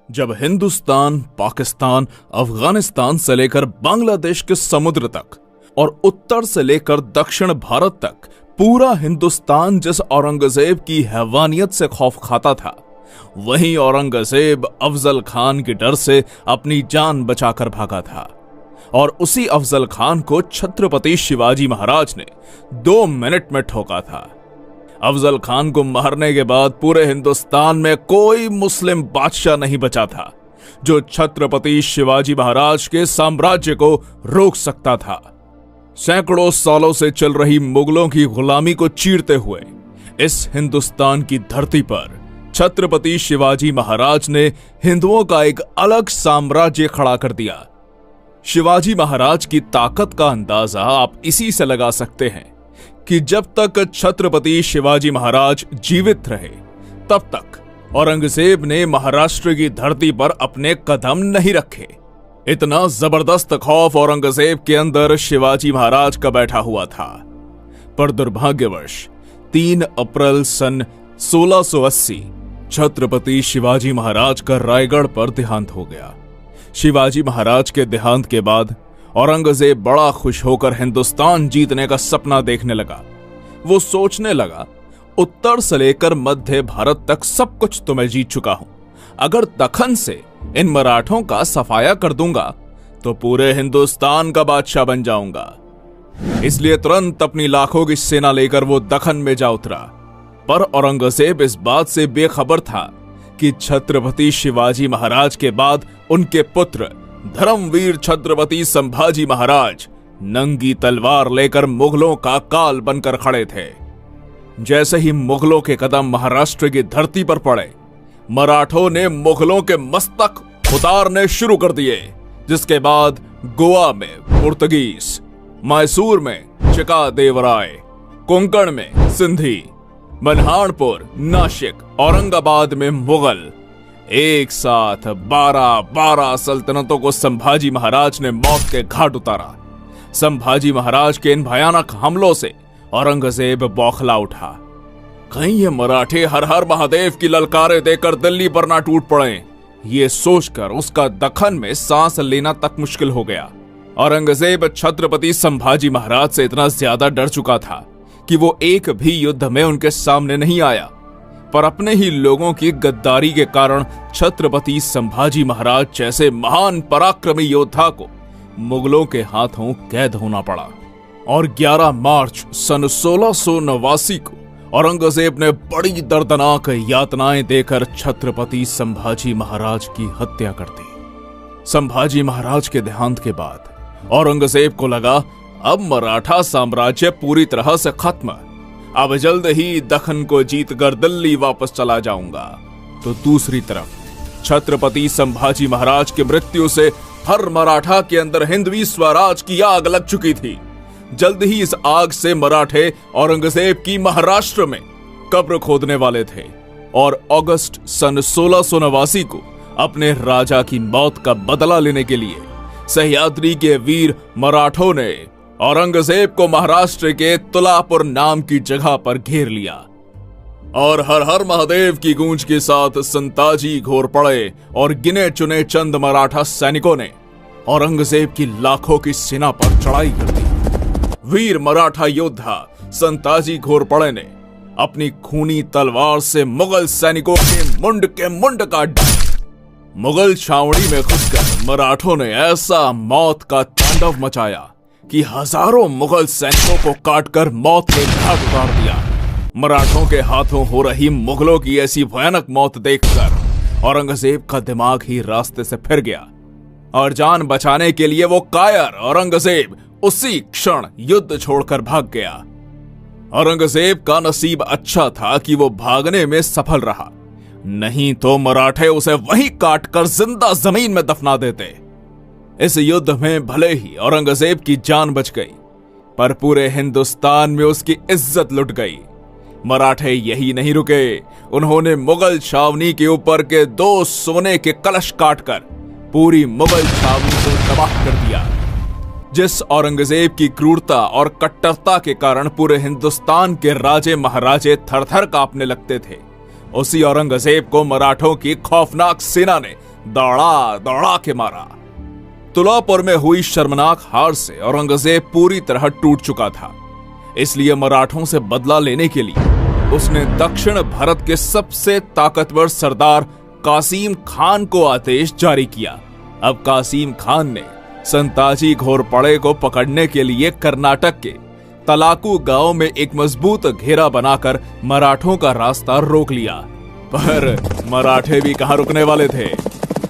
जब हिंदुस्तान, पाकिस्तान, अफगानिस्तान से लेकर बांग्लादेश के समुद्र तक और उत्तर से लेकर दक्षिण भारत तक पूरा हिंदुस्तान जिस औरंगजेब की हैवानियत से खौफ खाता था, वहीं औरंगजेब अफजल खान के डर से अपनी जान बचाकर भागा था। और उसी अफजल खान को छत्रपति शिवाजी महाराज ने 2 मिनट में ठोका था। अफजल खान को मारने के बाद पूरे हिंदुस्तान में कोई मुस्लिम बादशाह नहीं बचा था जो छत्रपति शिवाजी महाराज के साम्राज्य को रोक सकता था। सैकड़ों सालों से चल रही मुगलों की गुलामी को चीरते हुए इस हिंदुस्तान की धरती पर छत्रपति शिवाजी महाराज ने हिंदुओं का एक अलग साम्राज्य खड़ा कर दिया। शिवाजी महाराज की ताकत का अंदाजा आप इसी से लगा सकते हैं कि जब तक छत्रपति शिवाजी महाराज जीवित रहे, तब तक औरंगजेब ने महाराष्ट्र की धरती पर अपने कदम नहीं रखे। इतना जबरदस्त खौफ औरंगजेब के अंदर शिवाजी महाराज का बैठा हुआ था। पर दुर्भाग्यवश 3 अप्रैल सन 1680 छत्रपति शिवाजी महाराज का रायगढ़ पर देहांत हो गया। शिवाजी महाराज के देहांत के बाद औरंगजेब बड़ा खुश होकर हिंदुस्तान जीतने का सपना देखने लगा। वो सोचने लगा, उत्तर से लेकर मध्य भारत तक सब कुछ तो मैं जीत चुका हूं। अगर दखन से इन मराठों का सफाया कर दूंगा तो पूरे हिंदुस्तान का बादशाह बन जाऊंगा। इसलिए तुरंत अपनी लाखों की सेना लेकर वो दखन में जा उतरा। पर औरंगजेब इस बात से बेखबर था कि छत्रपति शिवाजी महाराज के बाद उनके पुत्र धर्मवीर छत्रपति संभाजी महाराज नंगी तलवार लेकर मुगलों का काल बनकर खड़े थे। जैसे ही मुगलों के कदम महाराष्ट्र की धरती पर पड़े, मराठों ने मुगलों के मस्तक उतारने शुरू कर दिए। जिसके बाद गोवा में पुर्तगीज, मैसूर में चिकादेवराय, कोंकण में सिंधी, मनहारपुर, नासिक, औरंगाबाद में मुगल, एक साथ 12 सल्तनतों को संभाजी महाराज ने मौत के घाट उतारा। संभाजी महाराज के इन भयानक हमलों से औरंगजेब बौखला उठा। कहीं ये मराठे हर हर महादेव की ललकारें देकर दिल्ली पर ना टूट पड़े, ये सोचकर उसका दखन में सांस लेना तक मुश्किल हो गया। औरंगजेब छत्रपति संभाजी महाराज से इतना ज्यादा डर चुका था कि वो एक भी युद्ध में उनके सामने नहीं आया। पर अपने ही लोगों की गद्दारी के कारण छत्रपति संभाजी महाराज जैसे महान पराक्रमी योद्धा को मुगलों के हाथों कैद होना पड़ा। और 11 मार्च सन 1689 को औरंगजेब ने बड़ी दर्दनाक यातनाएं देकर छत्रपति संभाजी महाराज की हत्या कर दी। संभाजी महाराज के देहांत के बाद औरंगजेब को लगा, अब मराठा साम्राज्य पूरी तरह से खत्म। अब जल्द ही दखन को जीतकर दिल्ली वापस चला जाऊंगा। तो दूसरी तरफ छत्रपति संभाजी महाराज की मृत्यु से हर मराठा के अंदर हिंदवी स्वराज की आग लग चुकी थी। जल्द ही इस आग से मराठे औरंगजेब की महाराष्ट्र में कब्र खोदने वाले थे। और अगस्त सन 1689 को अपने राजा की मौत का बदला लेने के लिए सह्याद्री के वीर मराठों ने औरंगजेब को महाराष्ट्र के तुलापुर नाम की जगह पर घेर लिया। और हर हर महादेव की गूंज के साथ संताजी घोर पड़े और गिने चुने चंद मराठा सैनिकों ने औरंगजेब की लाखों की सेना पर चढ़ाई कर दी। वीर मराठा योद्धा संताजी घोरपड़े ने अपनी खूनी तलवार से मुगल सैनिकों के मुंड काट डाले। मुगल छावनी में घुसकर मराठों ने ऐसा मौत का तांडव मचाया कि हजारों मुगल सैनिकों को काटकर मौत के घाट उतार दिया। मराठों के हाथों हो रही मुगलों की ऐसी भयानक मौत देखकर औरंगजेब का दिमाग ही रास्ते से फिर गया और जान बचाने के लिए वो कायर औरंगजेब उसी क्षण युद्ध छोड़कर भाग गया। औरंगजेब का नसीब अच्छा था कि वो भागने में सफल रहा, नहीं तो मराठे उसे वहीं काटकर जिंदा जमीन में दफना देते। इस युद्ध में भले ही औरंगजेब की जान बच गई, पर पूरे हिंदुस्तान में उसकी इज्जत लुट गई। मराठे यही नहीं रुके, उन्होंने मुगल छावनी के ऊपर के 2 सोने के कलश काटकर पूरी मुगल छावनी को तबाह कर दिया। जिस औरंगजेब की क्रूरता और कट्टरता के कारण पूरे हिंदुस्तान के राजे महाराजे थर थर कांपने लगते थे, उसी औरंगजेब को मराठों की खौफनाक सेना ने दौड़ा दौड़ा के मारा। तुलापुर में हुई शर्मनाक हार से औरंगजेब पूरी तरह टूट चुका था। इसलिए मराठों से बदला लेने के लिए उसने दक्षिण भारत के सबसे ताकतवर सरदार कासिम खान को आदेश जारी किया। अब कासिम खान ने संताजी घोरपड़े को पकड़ने के लिए कर्नाटक के तलाकू गांव में एक मजबूत घेरा बनाकर मराठों का रास्ता रोक लिया। पर मराठे भी कहां रुकने वाले थे।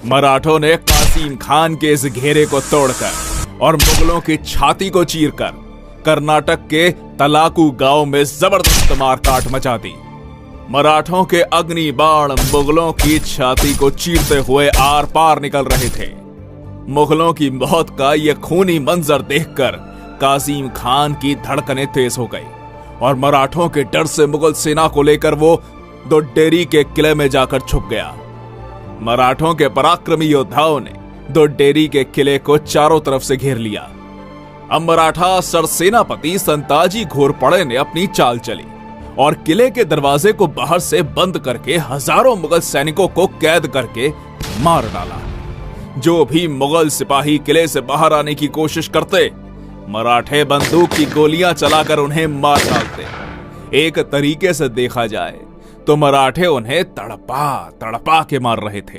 मराठों ने कासिम खान के इस घेरे को तोड़कर और मुगलों की छाती को चीरकर कर्नाटक के तलाकू गांव में जबरदस्त मारकाट मचा दी। मराठों के अग्नि बाण मुगलों की छाती को चीरते हुए आर पार निकल रहे थे। मुगलों की मौत का यह खूनी मंजर देखकर कासिम खान की धड़कनें तेज हो गई और मराठों के डर से मुगल सेना को लेकर वो दोड्डेरी के किले में जाकर छुप गया। मराठों के पराक्रमी योद्धाओं ने दोड्डेरी के किले को चारों तरफ से घेर लिया। अब मराठा सरसेनापति संताजी घोरपड़े ने अपनी चाल चली और किले के दरवाजे को बाहर से बंद करके हजारों मुगल सैनिकों को कैद करके मार डाला। जो भी मुगल सिपाही किले से बाहर आने की कोशिश करते, मराठे बंदूक की गोलियां चलाकर उन्हें मार डालते। एक तरीके से देखा जाए तो मराठे उन्हें तड़पा तड़पा के मार रहे थे।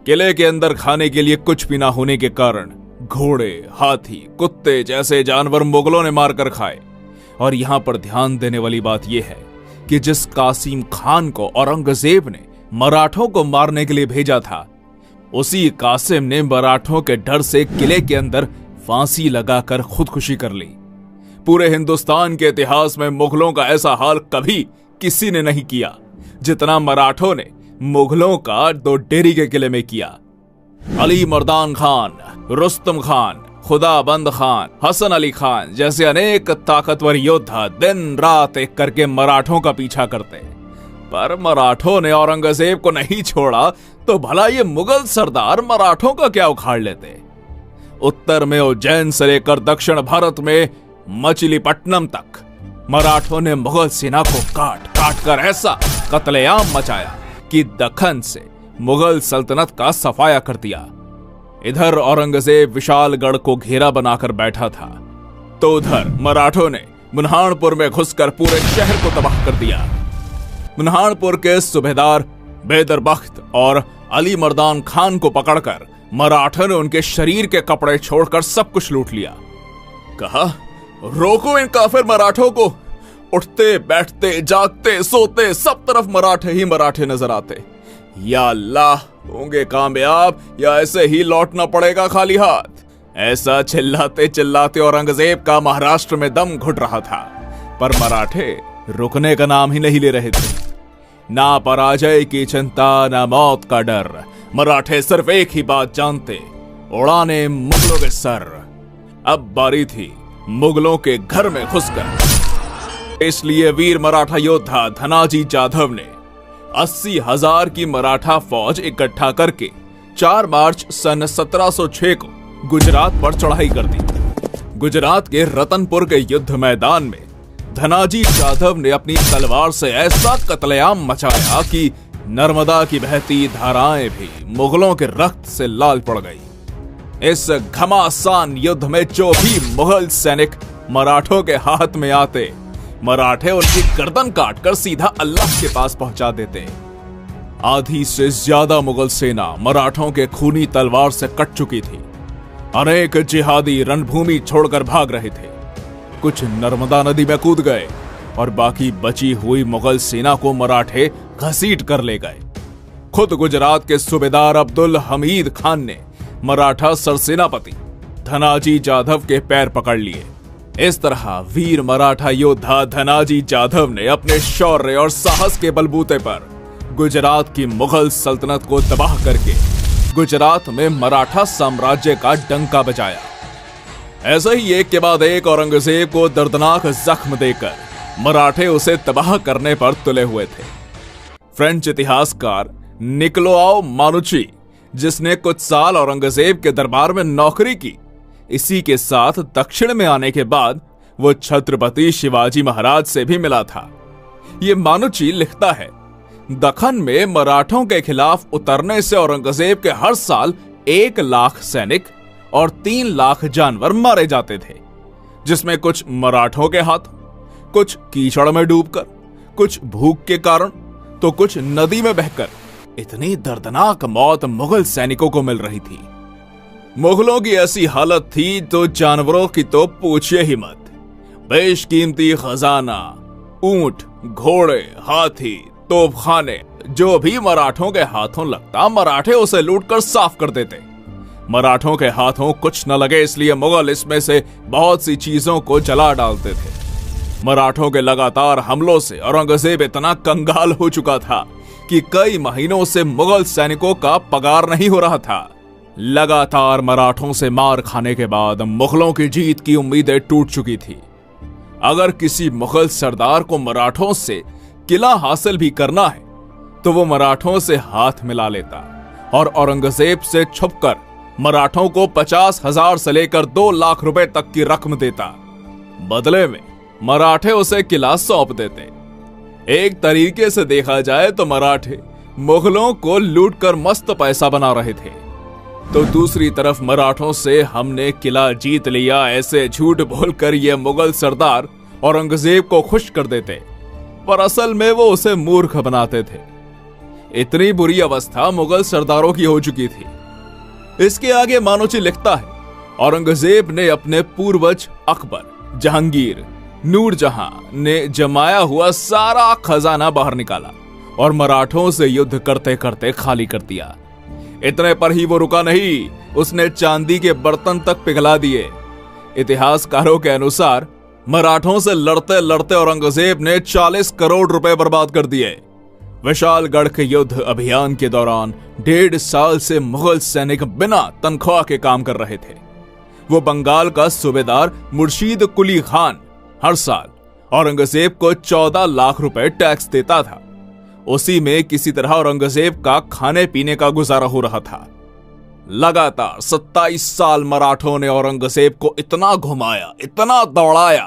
किले के अंदर खाने के लिए कुछ भी ना होने के कारण घोड़े, हाथी, कुत्ते जैसे जानवर मुगलों ने मारकर खाए। और यहां पर ध्यान देने वाली बात यह है कि जिस कासिम खान को औरंगजेब ने मराठों को मारने के लिए भेजा था, उसी कासिम ने मराठों के डर से किले के अंदर फांसी लगाकर खुदकुशी कर ली। पूरे हिंदुस्तान के इतिहास में मुगलों का ऐसा हाल कभी किसी ने नहीं किया जितना मराठों ने मुगलों का दोड्डेरी के किले में किया। अली मर्दान खान, रुस्तम खान, खुदाबंद खान, हसन अली खान जैसे अनेक ताकतवर योद्धा दिन रात एक करके मराठों का पीछा करते, पर मराठों ने औरंगजेब को नहीं छोड़ा तो भला ये मुगल सरदार मराठों का क्या उखाड़ लेते। उत्तर में उज्जैन से लेकर दक्षिण भारत में मछलीपट्टनम तक मराठों ने मुगल सेना को काट काट कर ऐसा कत्लेआम मचाया कि दक्खन से मुगल सल्तनत का सफाया कर दिया। इधर औरंगजेब विशालगढ़ को घेरा बनाकर बैठा था, तो उधर मराठों ने बुरहानपुर में घुसकर पूरे शहर को तबाह कर दिया। बुरहानपुर के सूबेदार बैदर बख्त और अली मर्दान खान को पकड़कर मराठों ने उनके शरीर के कपड़े छोड़कर सब कुछ लूट लिया। कहा, रोको इन काफिर मराठों को। उठते बैठते जागते सोते सब तरफ मराठे ही मराठे नजर आते। या अल्लाह, होंगे कामयाब या ऐसे ही लौटना पड़ेगा खाली हाथ। ऐसा चिल्लाते चिल्लाते औरंगजेब का महाराष्ट्र में दम घुट रहा था, पर मराठे रुकने का नाम ही नहीं ले रहे थे। ना पराजय की चिंता, ना मौत का डर। मराठे सिर्फ एक ही बात जानते, उड़ाने मुगलों के सर। अब बारी थी मुगलों के घर में घुसकर। इसलिए वीर मराठा योद्धा धनाजी जाधव ने 80,000 की मराठा फौज इकट्ठा करके 4 मार्च सन 1706 को गुजरात पर चढ़ाई कर दी। गुजरात के रतनपुर के युद्ध मैदान में धनाजी जाधव ने अपनी तलवार से ऐसा कत्लेआम मचाया कि नर्मदा की बहती धाराएं भी मुगलों के रक्त से लाल पड़ गई। इस घमासान युद्ध में जो भी मुगल सैनिक मराठों के हाथ में आते, मराठे उनकी गर्दन काटकर सीधा अल्लाह के पास पहुंचा देते। आधी से ज्यादा मुगल सेना मराठों के खूनी तलवार से कट चुकी थी। अनेक जिहादी रणभूमि छोड़कर भाग रहे थे। कुछ नर्मदा नदी में कूद गए और बाकी बची हुई मुगल सेना को मराठे घसीट कर ले गए। खुद गुजरात के सूबेदार अब्दुल हमीद खान ने मराठा सरसेनापति धनाजी जाधव के पैर पकड़ लिए। इस तरह वीर मराठा योद्धा धनाजी जाधव ने अपने शौर्य और साहस के बलबूते पर गुजरात की मुगल सल्तनत को तबाह करके गुजरात में मराठा साम्राज्य का डंका बजाया। ऐसे ही एक के बाद एक औरंगजेब को दर्दनाक जख्म देकर मराठे उसे तबाह करने पर तुले हुए थे। फ्रेंच इतिहासकार निकोलाउ मानुची, जिसने कुछ साल औरंगजेब के दरबार में नौकरी की, इसी के साथ दक्षिण में आने के बाद वो छत्रपति शिवाजी महाराज से भी मिला था। ये मानुची लिखता है दक्खन में मराठों के खिलाफ उतरने से औरंगजेब के हर साल 1 लाख सैनिक और 3 लाख जानवर मारे जाते थे, जिसमें कुछ मराठों के हाथ, कुछ कीचड़ में डूबकर, कुछ भूख के कारण, तो कुछ नदी में बहकर। इतनी दर्दनाक मौत मुगल सैनिकों को मिल रही थी। मुगलों की ऐसी हालत थी तो जानवरों की तो पूछिए ही मत। बेशकीमती खजाना, ऊंट, घोड़े, हाथी, तोपखाने, जो भी मराठों के हाथों लगता मराठे उसे लूटकर साफ कर देते। मराठों के हाथों कुछ न लगे इसलिए मुगल इसमें से बहुत सी चीजों को जला डालते थे। मराठों के लगातार हमलों से औरंगजेब इतना कंगाल हो चुका था कि कई महीनों से मुगल सैनिकों का पगार नहीं हो रहा था। लगातार मराठों से मार खाने के बाद मुगलों की जीत की उम्मीदें टूट चुकी थी। अगर किसी मुगल सरदार को मराठों से किला हासिल भी करना है तो वो मराठों से हाथ मिला लेता और औरंगजेब से छुपकर मराठों को 50,000 से लेकर 2 लाख रुपए तक की रकम देता। बदले में मराठे उसे किला सौंप देते। एक तरीके से देखा जाए तो मराठे मुगलों को लूटकर मस्त पैसा बना रहे थे, तो दूसरी तरफ मराठों से हमने किला जीत लिया ऐसे झूठ बोलकर ये मुगल सरदार औरंगजेब को खुश कर देते, पर असल में वो उसे मूर्ख बनाते थे। इतनी बुरी अवस्था मुगल सरदारों की हो चुकी थी। इसके आगे मानोची लिखता है, औरंगजेब ने अपने पूर्वज अकबर, जहांगीर, नूरजहां ने जमाया हुआ सारा खजाना बाहर निकाला और मराठों से युद्ध करते करते खाली कर दिया। इतने पर ही वो रुका नहीं, उसने चांदी के बर्तन तक पिघला दिए। इतिहासकारों के अनुसार मराठों से लड़ते लड़ते औरंगजेब ने 40 करोड़ रुपए बर्बाद कर दिए। विशालगढ़ के युद्ध अभियान के दौरान 1.5 साल से मुगल सैनिक बिना तनख्वाह के काम कर रहे थे। वो बंगाल का सूबेदार मुर्शीद कुली खान हर साल औरंगजेब को 14 लाख रुपए टैक्स देता था। उसी में किसी तरह औरंगजेब का खाने पीने का गुजारा हो रहा था। लगातार 27 साल मराठों ने औरंगजेब को इतना घुमाया, इतना दौड़ाया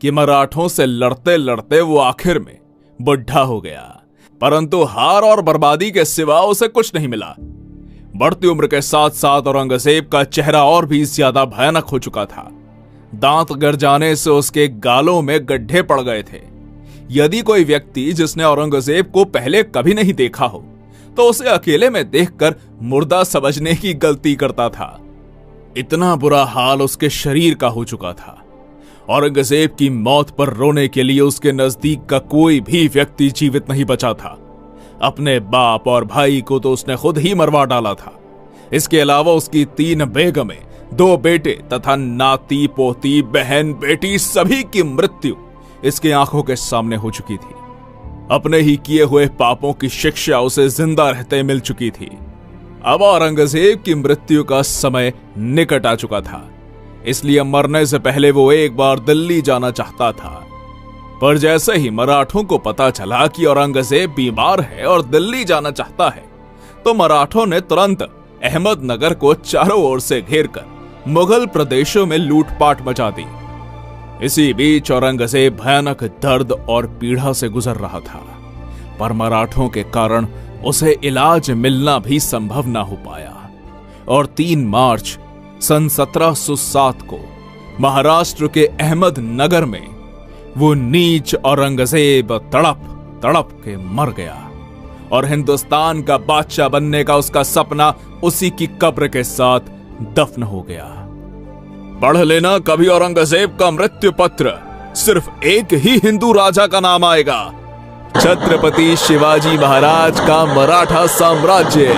कि मराठों से लड़ते लड़ते वो आखिर में बुढ़ा हो गया, परंतु हार और बर्बादी के सिवा उसे कुछ नहीं मिला। बढ़ती उम्र के साथ साथ औरंगजेब का चेहरा और भी ज्यादा भयानक हो चुका था। दांत गिर जाने से उसके गालों में गड्ढे पड़ गए थे। यदि कोई व्यक्ति जिसने औरंगजेब को पहले कभी नहीं देखा हो तो उसे अकेले में देखकर मुर्दा समझने की गलती करता था। इतना बुरा हाल उसके शरीर का हो चुका था। औरंगजेब की मौत पर रोने के लिए उसके नजदीक का कोई भी व्यक्ति जीवित नहीं बचा था। अपने बाप और भाई को तो उसने खुद ही मरवा डाला था। इसके अलावा उसकी 3 बेगमें, 2 बेटे तथा नाती पोती, बहन बेटी सभी की मृत्यु इसकी आंखों के सामने हो चुकी थी। अपने ही किए हुए पापों की शिक्षा उसे जिंदा रहते मिल चुकी थी। अब औरंगजेब की मृत्यु का समय निकट आ चुका था, इसलिए मरने से पहले वो एक बार दिल्ली जाना चाहता था। पर जैसे ही मराठों को पता चला कि औरंगजेब बीमार है और दिल्ली जाना चाहता है, तो मराठों ने तुरंत अहमदनगर को चारों ओर से घेरकर मुगल प्रदेशों में लूटपाट मचा दी। इसी बीच औरंगजेब भयानक दर्द और पीड़ा से गुजर रहा था, पर मराठों के कारण उसे इलाज मिलना भी संभव ना हो पाया और 3 मार्च सन 1707 को महाराष्ट्र के अहमदनगर में वो नीच औरंगजेब तड़प तड़प के मर गया और हिंदुस्तान का बादशाह बनने का उसका सपना उसी की कब्र के साथ दफन हो गया। पढ़ लेना कभी औरंगजेब का मृत्यु पत्र, सिर्फ एक ही हिंदू राजा का नाम आएगा, छत्रपति शिवाजी महाराज का मराठा साम्राज्य।